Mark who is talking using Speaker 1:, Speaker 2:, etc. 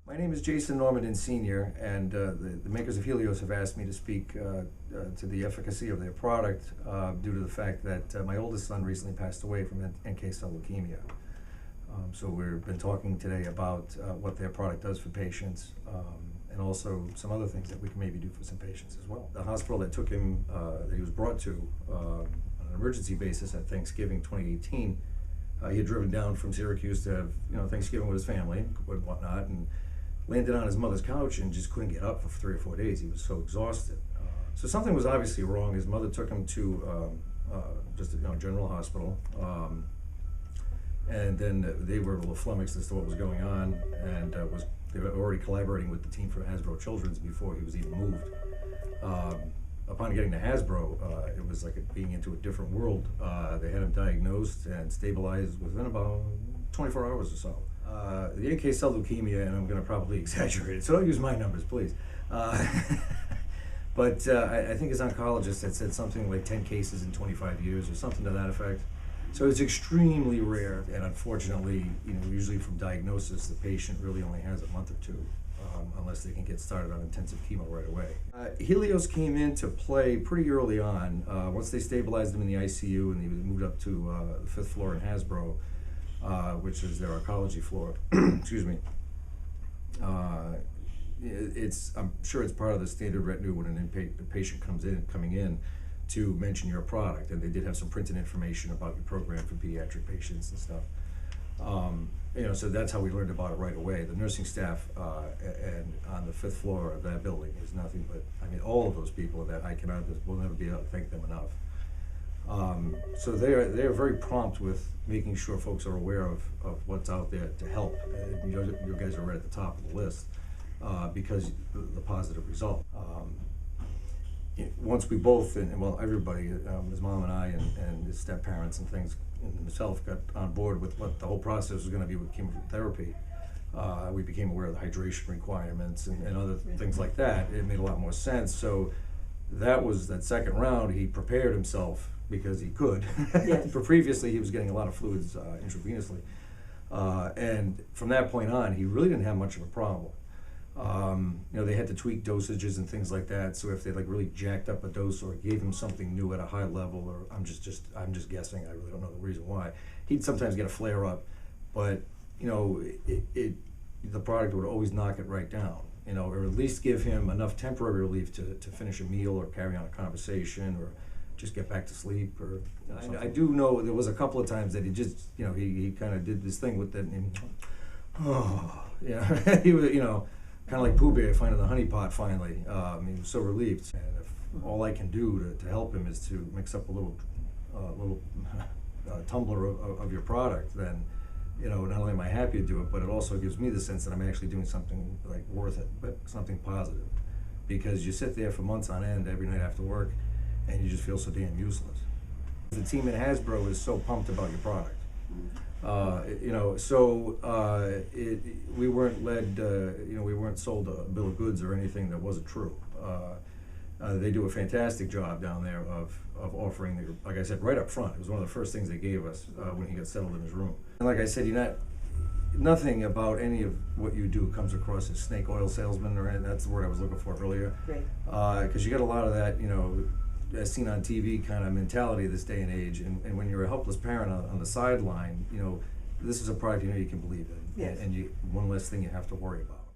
Speaker 1: My name is Jason Normandin Sr., and the makers of Healios have asked me to speak to the efficacy of their product due to the fact that my oldest son recently passed away from NK cell leukemia. So we've been talking today about what their product does for patients, and also some other things that we can maybe do for some patients as well. The hospital that took him, that he was brought to on an emergency basis at Thanksgiving 2018, he had driven down from Syracuse to have Thanksgiving with his family and whatnot, and landed on his mother's couch and just couldn't get up for 3 or 4 days. He was so exhausted. So something was obviously wrong. His mother took him to just a general hospital, and then they were a little flummoxed as to what was going on, and they were already collaborating with the team from Hasbro Children's before he was even moved. Upon getting to Hasbro, it was like being into a different world. They had him diagnosed and stabilized within about 24 hours or so. The NK cell leukemia, and I'm going to probably exaggerate it, so don't use my numbers, please. But I think his oncologist had said something like 10 cases in 25 years or something to that effect. So it's extremely rare, and unfortunately, usually from diagnosis, the patient really only has a month or two, unless they can get started on intensive chemo right away. Healios came into play pretty early on. Once they stabilized him in the ICU and he was moved up to the 5th floor in Hasbro, which is their oncology floor. Excuse me. I'm sure it's part of the standard retinue when a patient coming in to mention your product, and they did have some printed information about your program for pediatric patients and stuff. So that's how we learned about it right away. The nursing staff and on the 5th floor of that building is nothing but, all of those people that will never be able to thank them enough. So they're very prompt with making sure folks are aware of what's out there to help. You guys are right at the top of the list because the positive result. Once we both, everybody, his mom and I and his step parents and things, and himself got on board with what the whole process was going to be with chemotherapy, we became aware of the hydration requirements and other things like that. It made a lot more sense. So that second round, he prepared himself because he could.
Speaker 2: Yes.
Speaker 1: But previously he was getting a lot of fluids intravenously. And from that point on, he really didn't have much of a problem. They had to tweak dosages and things like that. So if they really jacked up a dose or gave him something new at a high level, or I'm just guessing, I really don't know the reason why, he'd sometimes get a flare up, but the product would always knock it right down. Or at least give him enough temporary relief to finish a meal or carry on a conversation or just get back to sleep. Or I do know there was a couple of times that he just, he kind of did this thing with that, and he was, kind of like Pooh Bear finding the honey pot finally. He was so relieved. And if all I can do to help him is to mix up a little tumbler of your product, then not only am I happy to do it, but it also gives me the sense that I'm actually doing something worth it, but something positive. Because you sit there for months on end every night after work, and you just feel so damn useless. The team at Hasbro is so pumped about your product. We weren't led, we weren't sold a bill of goods or anything that wasn't true. They do a fantastic job down there of offering, like I said, right up front. It was one of the first things they gave us when he got settled in his room. And like I said, nothing about any of what you do comes across as snake oil salesman, or that's the word I was looking for earlier.
Speaker 2: Right.
Speaker 1: Because you get a lot of that, as seen on TV kind of mentality this day and age, and when you're a helpless parent on the sideline, this is a product you can believe in,
Speaker 2: yes.
Speaker 1: And one less thing you have to worry about.